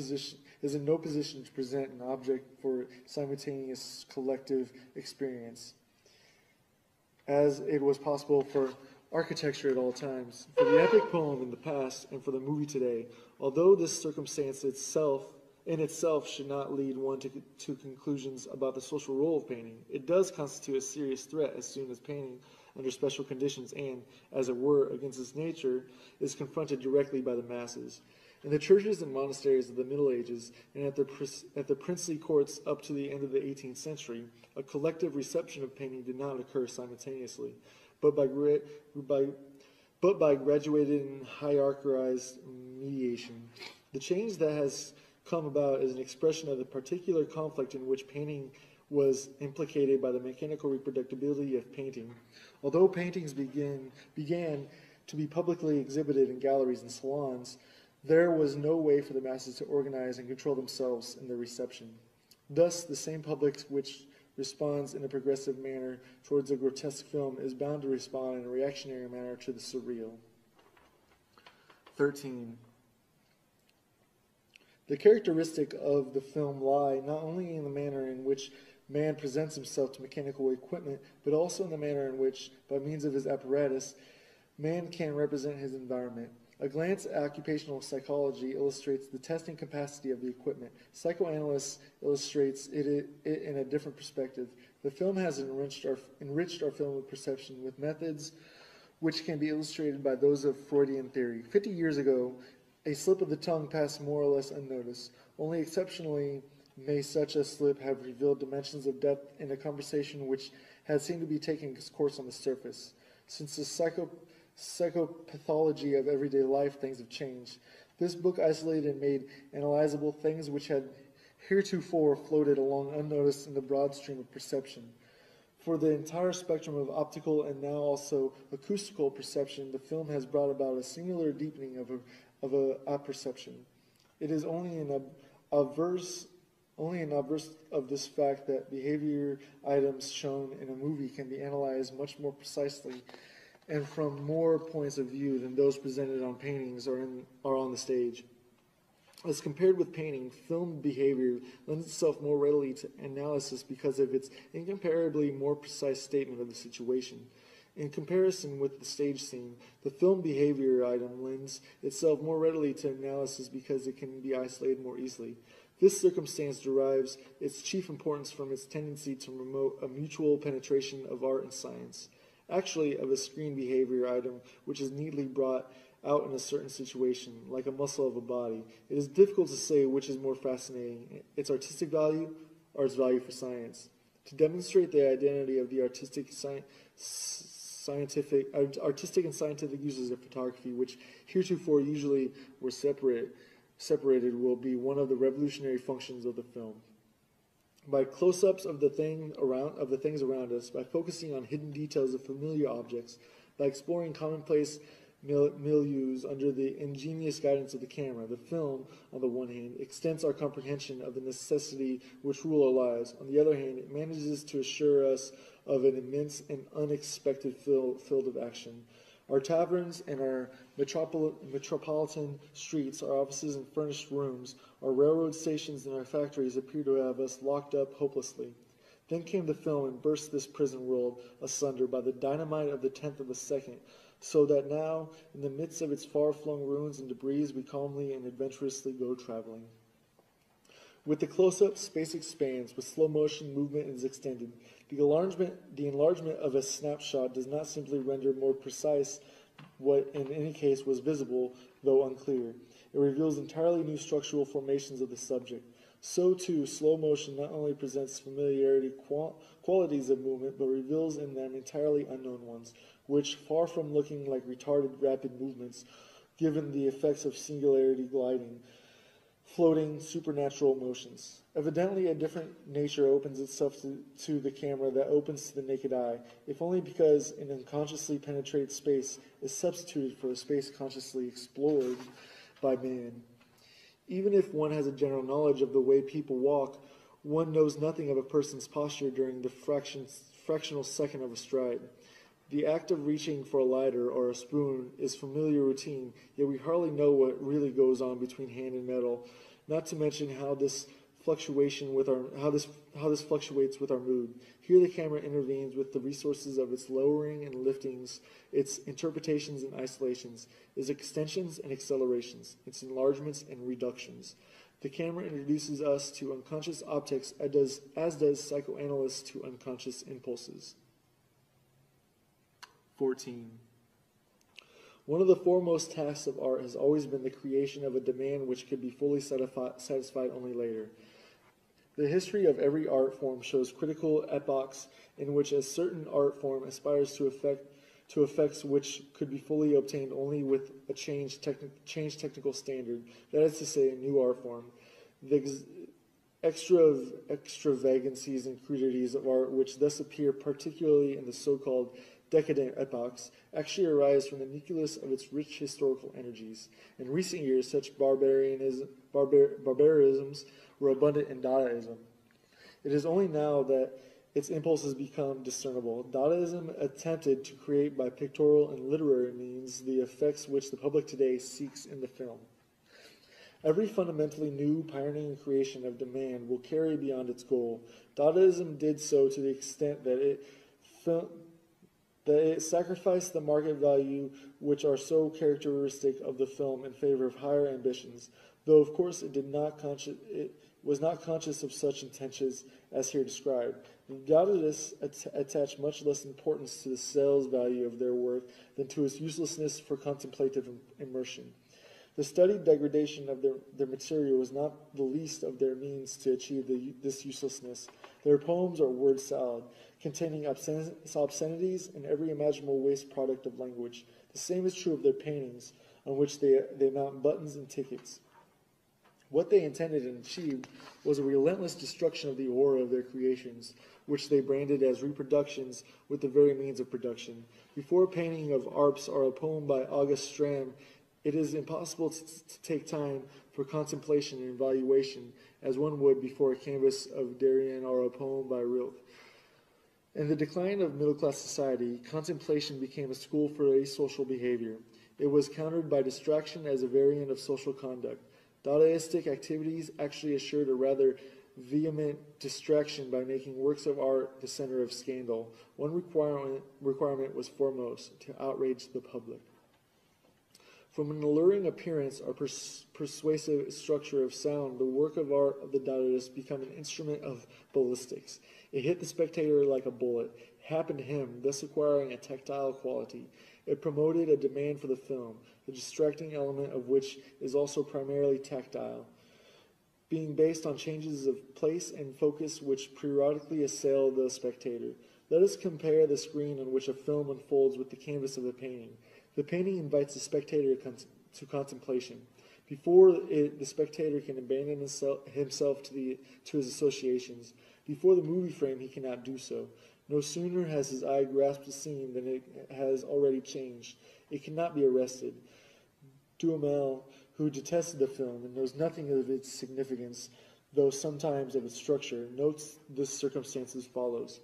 position to present an object for simultaneous collective experience, as it was possible for architecture at all times, for the epic poem in the past, and for the movie today. Although this circumstance in itself should not lead one to conclusions about the social role of painting, it does constitute a serious threat as soon as painting, under special conditions and, as it were, against its nature, is confronted directly by the masses. In the churches and monasteries of the Middle Ages and at the princely courts up to the end of the 18th century, a collective reception of painting did not occur simultaneously, but by graduated and hierarchized mediation. The change that has come about is an expression of the particular conflict in which painting was implicated by the mechanical reproducibility of painting. Although paintings began to be publicly exhibited in galleries and salons, there was no way for the masses to organize and control themselves in their reception. Thus, the same public which responds in a progressive manner towards a grotesque film is bound to respond in a reactionary manner to the surreal. 13. The characteristic of the film lie not only in the manner in which man presents himself to mechanical equipment, but also in the manner in which, by means of his apparatus, man can represent his environment. A glance at occupational psychology illustrates the testing capacity of the equipment. Psychoanalysis illustrates it in a different perspective. The film has enriched our film of perception with methods which can be illustrated by those of Freudian theory. 50 years ago, a slip of the tongue passed more or less unnoticed. Only exceptionally may such a slip have revealed dimensions of depth in a conversation which had seemed to be taking its course on the surface. Since the psychopathology of everyday life, things have changed. This book isolated and made analyzable things which had heretofore floated along unnoticed in the broad stream of perception. For the entire spectrum of optical and now also acoustical perception, the film has brought about a singular deepening of a apperception. It is only an obverse of this fact that behavior items shown in a movie can be analyzed much more precisely and from more points of view than those presented on paintings or on the stage. As compared with painting, film behavior lends itself more readily to analysis because of its incomparably more precise statement of the situation. In comparison with the stage scene, the film behavior item lends itself more readily to analysis because it can be isolated more easily. This circumstance derives its chief importance from its tendency to promote a mutual penetration of art and science. Actually, of a screen behavior item which is neatly brought out in a certain situation, like a muscle of a body, it is difficult to say which is more fascinating, its artistic value or its value for science. To demonstrate the identity of the artistic and scientific uses of photography, which heretofore usually were separated, will be one of the revolutionary functions of the film. By close-ups of the things around us, by focusing on hidden details of familiar objects, by exploring commonplace milieus under the ingenious guidance of the camera, the film, on the one hand, extends our comprehension of the necessity which rule our lives. On the other hand, it manages to assure us of an immense and unexpected field of action. Our taverns and our metropolitan streets, our offices and furnished rooms, our railroad stations and our factories appear to have us locked up hopelessly. Then came the film and burst this prison world asunder by the dynamite of the 10th of a second, so that now, in the midst of its far-flung ruins and debris, we calmly and adventurously go traveling. With the close-up, space expands. With slow motion, movement is extended. The enlargement of a snapshot does not simply render more precise what in any case was visible, though unclear. It reveals entirely new structural formations of the subject. So, too, slow motion not only presents familiarity qualities of movement, but reveals in them entirely unknown ones, which, far from looking like retarded rapid movements, given the effects of singularity gliding, floating supernatural motions. Evidently, a different nature opens itself to the camera that opens to the naked eye, if only because an unconsciously penetrated space is substituted for a space consciously explored by man. Even if one has a general knowledge of the way people walk, one knows nothing of a person's posture during the fractional second of a stride. The act of reaching for a lighter or a spoon is familiar routine, yet we hardly know what really goes on between hand and metal, not to mention how this fluctuates with our mood. Here the camera intervenes with the resources of its lowering and liftings, its interpretations and isolations, its extensions and accelerations, its enlargements and reductions. The camera introduces us to unconscious objects as does psychoanalysts to unconscious impulses. 14. One of the foremost tasks of art has always been the creation of a demand which could be fully satisfied only later. The history of every art form shows critical epochs in which a certain art form aspires to effects which could be fully obtained only with a changed technical standard, that is to say, a new art form. The extravagancies and crudities of art which thus appear, particularly in the so-called decadent epochs, actually arise from the nucleus of its rich historical energies. In recent years, such barbarisms were abundant in Dadaism. It is only now that its impulses become discernible. Dadaism attempted to create by pictorial and literary means the effects which the public today seeks in the film. Every fundamentally new, pioneering creation of demand will carry beyond its goal. Dadaism did so to the extent that it sacrificed the market value which are so characteristic of the film in favor of higher ambitions, though of course it was not conscious of such intentions as here described. The Dadaists attach much less importance to the sales value of their work than to its uselessness for contemplative immersion. The studied degradation of their material was not the least of their means to achieve this uselessness. Their poems are word salad, containing obscenities and every imaginable waste product of language. The same is true of their paintings, on which they mount buttons and tickets. What they intended and achieved was a relentless destruction of the aura of their creations, which they branded as reproductions with the very means of production. Before a painting of Arps or a poem by August Stram, it is impossible to take time for contemplation and evaluation, as one would before a canvas of Darien or a poem by Rilke. In the decline of middle-class society, contemplation became a school for asocial behavior. It was countered by distraction as a variant of social conduct. Dadaistic activities actually assured a rather vehement distraction by making works of art the center of scandal. One requirement was foremost, to outrage the public. From an alluring appearance or persuasive structure of sound, the work of art of the Dadaists became an instrument of ballistics. It hit the spectator like a bullet. It happened to him, thus acquiring a tactile quality. It promoted a demand for the film, the distracting element of which is also primarily tactile, being based on changes of place and focus which periodically assail the spectator. Let us compare the screen on which a film unfolds with the canvas of the painting. The painting invites the spectator to contemplation. Before it, the spectator can abandon himself to his associations. Before the movie frame, he cannot do so. No sooner has his eye grasped the scene than it has already changed. It cannot be arrested. Duhamel, who detested the film and knows nothing of its significance, though sometimes of its structure, notes this circumstance as follows.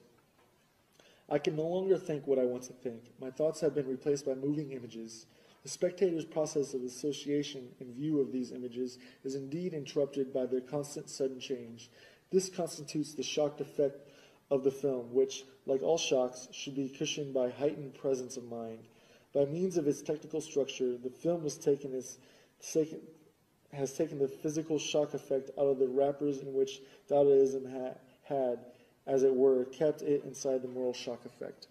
I can no longer think what I want to think. My thoughts have been replaced by moving images. The spectator's process of association in view of these images is indeed interrupted by their constant sudden change. This constitutes the shocked effect of the film, which, like all shocks, should be cushioned by heightened presence of mind. By means of its technical structure, the film has taken the physical shock effect out of the wrappers in which Dadaism had, as it were, kept it inside the moral shock effect.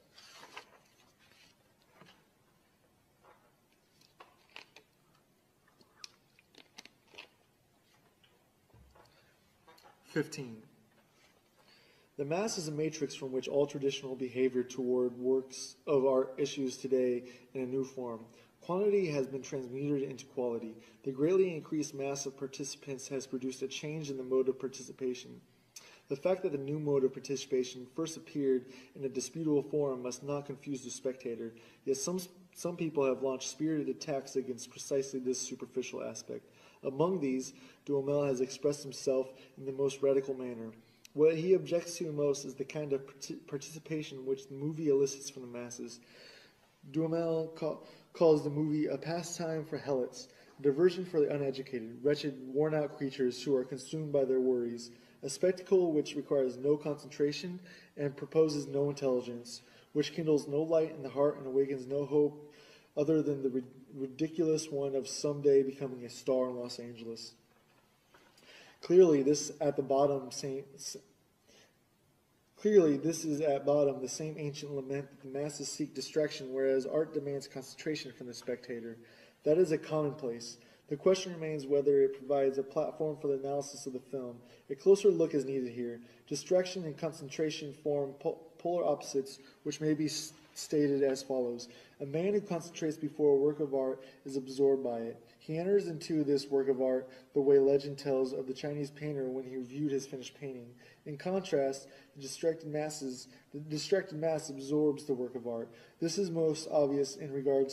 The mass is a matrix from which all traditional behavior toward works of art issues today in a new form. Quantity has been transmuted into quality. The greatly increased mass of participants has produced a change in the mode of participation. The fact that the new mode of participation first appeared in a disputable form must not confuse the spectator, yet some people have launched spirited attacks against precisely this superficial aspect. Among these, Duhamel has expressed himself in the most radical manner. What he objects to most is the kind of participation which the movie elicits from the masses. Duhamel calls the movie a pastime for helots, a diversion for the uneducated, wretched, worn-out creatures who are consumed by their worries, a spectacle which requires no concentration and proposes no intelligence, which kindles no light in the heart and awakens no hope other than the ridiculous one of someday becoming a star in Los Angeles. Clearly, this is at bottom the same ancient lament that the masses seek distraction, whereas art demands concentration from the spectator. That is a commonplace. The question remains whether it provides a platform for the analysis of the film. A closer look is needed here. Distraction and concentration form polar opposites, which may be stated as follows. A man who concentrates before a work of art is absorbed by it. He enters into this work of art the way legend tells of the Chinese painter when he reviewed his finished painting. In contrast, the distracted mass absorbs the work of art. This is most obvious in regard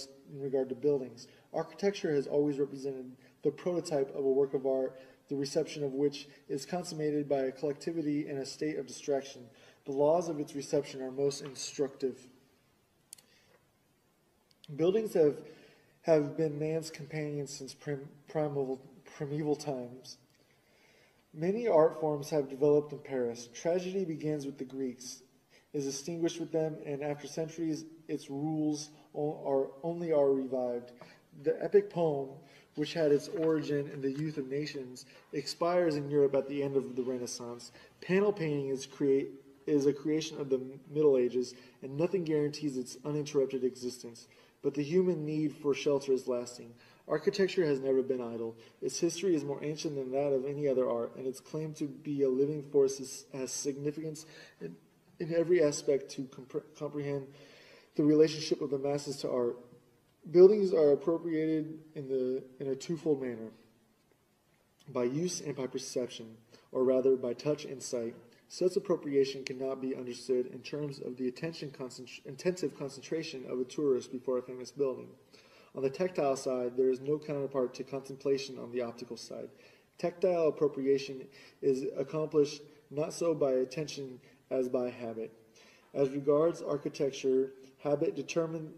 to buildings. Architecture has always represented the prototype of a work of art, the reception of which is consummated by a collectivity in a state of distraction. The laws of its reception are most instructive. Buildings have been man's companions since primeval times. Many art forms have developed in Paris. Tragedy begins with the Greeks, is extinguished with them, and after centuries, its rules are revived. The epic poem, which had its origin in the youth of nations, expires in Europe at the end of the Renaissance. Panel painting is a creation of the Middle Ages, and nothing guarantees its uninterrupted existence. But the human need for shelter is lasting. Architecture has never been idle. Its history is more ancient than that of any other art, and its claim to be a living force has significance in every aspect to comprehend the relationship of the masses to art. Buildings are appropriated in a twofold manner, by use and by perception, or rather by touch and sight. Such appropriation cannot be understood in terms of the intensive concentration of a tourist before a famous building. On the tactile side, there is no counterpart to contemplation on the optical side. Tactile appropriation is accomplished not so by attention as by habit. As regards architecture, habit determines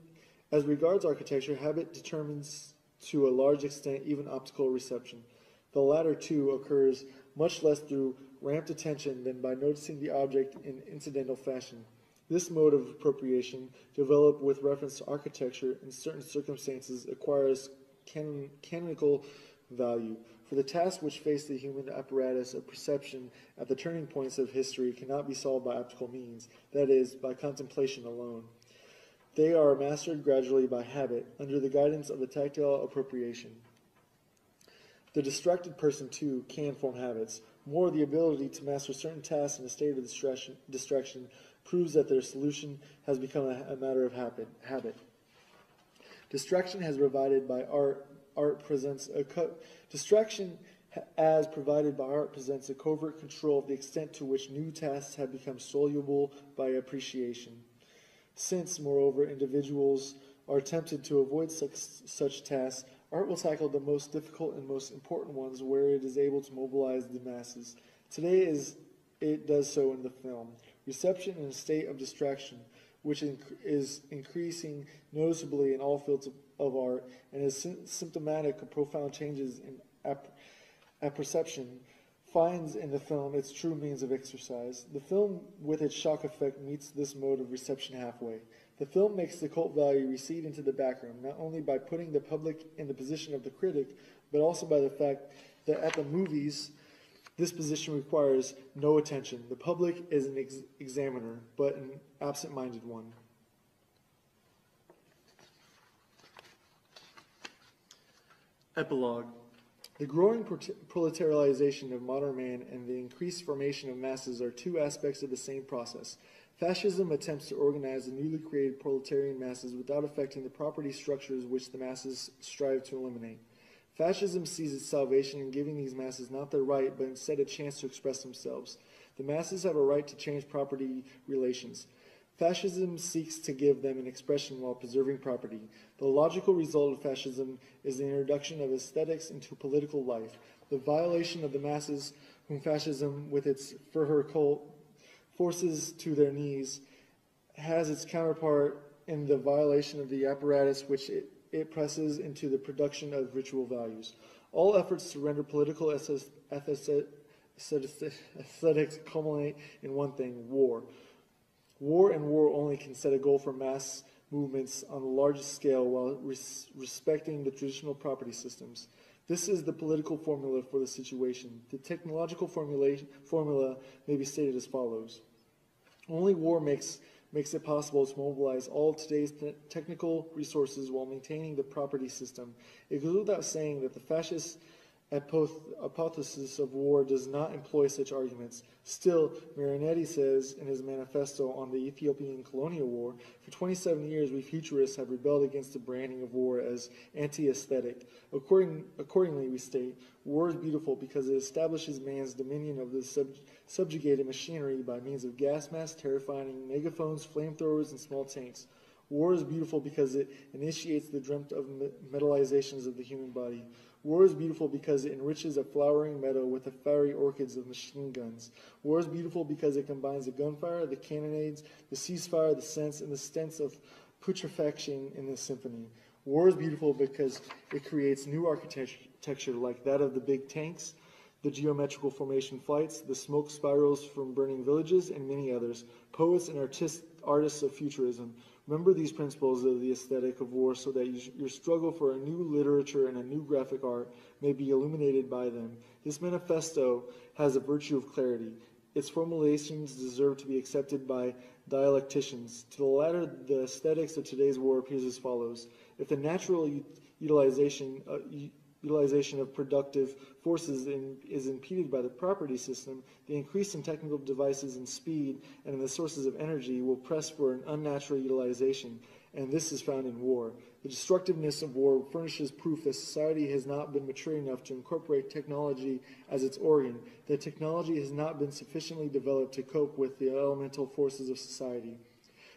to a large extent even optical reception. The latter, too, occurs much less through ramped attention than by noticing the object in incidental fashion. This mode of appropriation, developed with reference to architecture in certain circumstances, acquires canonical value. For the tasks which face the human apparatus of perception at the turning points of history cannot be solved by optical means, that is, by contemplation alone. They are mastered gradually by habit, under the guidance of the tactile appropriation. The distracted person, too, can form habits. More, the ability to master certain tasks in a state of distraction proves that their solution has become a matter of habit. Distraction as provided by art presents a covert control of the extent to which new tasks have become soluble by appreciation. Since, moreover, individuals are tempted to avoid such tasks, art will tackle the most difficult and most important ones where it is able to mobilize the masses. Today it does so in the film. Reception in a state of distraction, which is increasing noticeably in all fields of art and is symptomatic of profound changes in apperception, finds in the film its true means of exercise. The film, with its shock effect, meets this mode of reception halfway. The film makes the cult value recede into the background, not only by putting the public in the position of the critic, but also by the fact that at the movies, this position requires no attention. The public is an examiner, but an absent-minded one. Epilogue. The growing proletarialization of modern man and the increased formation of masses are two aspects of the same process. Fascism attempts to organize the newly created proletarian masses without affecting the property structures which the masses strive to eliminate. Fascism sees its salvation in giving these masses not their right, but instead a chance to express themselves. The masses have a right to change property relations. Fascism seeks to give them an expression while preserving property. The logical result of fascism is the introduction of aesthetics into political life. The violation of the masses, whom fascism, with its Führer cult, forces to their knees, has its counterpart in the violation of the apparatus which it presses into the production of ritual values. All efforts to render political aesthetics culminate in one thing: war. War and war only can set a goal for mass movements on the largest scale while respecting the traditional property systems. This is the political formula for the situation. The technological formula may be stated as follows. Only war makes it possible to mobilize all today's technical resources while maintaining the property system. It goes without saying that the fascist hypothesis of war does not employ such arguments. Still, Marinetti says in his manifesto on the Ethiopian colonial war, for 27 years we futurists have rebelled against the branding of war as anti-aesthetic. Accordingly, we state, war is beautiful because it establishes man's dominion of the subjugated machinery by means of gas masks, terrifying megaphones, flamethrowers, and small tanks. War is beautiful because it initiates the dreamt of metalizations of the human body. War is beautiful because it enriches a flowering meadow with the fiery orchids of machine guns. War is beautiful because it combines the gunfire, the cannonades, the ceasefire, the sense, and the stench of putrefaction in the symphony. War is beautiful because it creates new architecture like that of the big tanks, the geometrical formation flights, the smoke spirals from burning villages, and many others, poets and artists of futurism. Remember these principles of the aesthetic of war so that your struggle for a new literature and a new graphic art may be illuminated by them. This manifesto has a virtue of clarity. Its formulations deserve to be accepted by dialecticians. To the latter, the aesthetics of today's war appears as follows. If the natural utilization of productive forces is impeded by the property system, the increase in technical devices and speed and in the sources of energy will press for an unnatural utilization, and this is found in war. The destructiveness of war furnishes proof that society has not been mature enough to incorporate technology as its organ, that technology has not been sufficiently developed to cope with the elemental forces of society.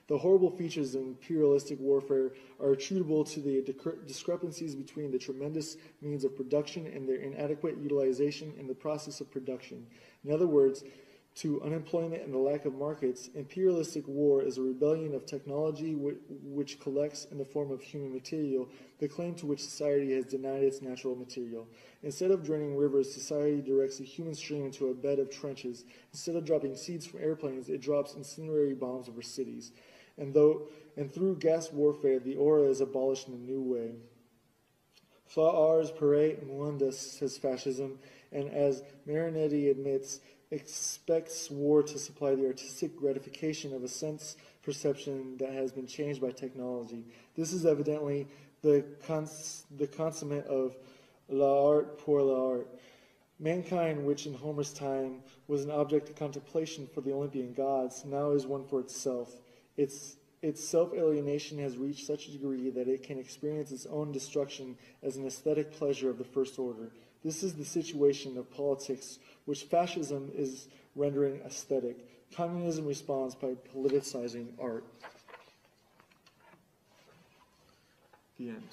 The horrible features of imperialistic warfare are attributable to the discrepancies between the tremendous means of production and their inadequate utilization in the process of production. In other words, to unemployment and the lack of markets, imperialistic war is a rebellion of technology which collects in the form of human material the claim to which society has denied its natural material. Instead of draining rivers, society directs a human stream into a bed of trenches. Instead of dropping seeds from airplanes, it drops incendiary bombs over cities. And through gas warfare, the aura is abolished in a new way. Fa ars pere mundus, says fascism, and as Marinetti admits, expects war to supply the artistic gratification of a sense perception that has been changed by technology. This is evidently the consummate of l'art pour l'art. Mankind, which in Homer's time was an object of contemplation for the Olympian gods, now is one for itself. Its self-alienation has reached such a degree that it can experience its own destruction as an aesthetic pleasure of the first order. This is the situation of politics, which fascism is rendering aesthetic. Communism responds by politicizing art. The end.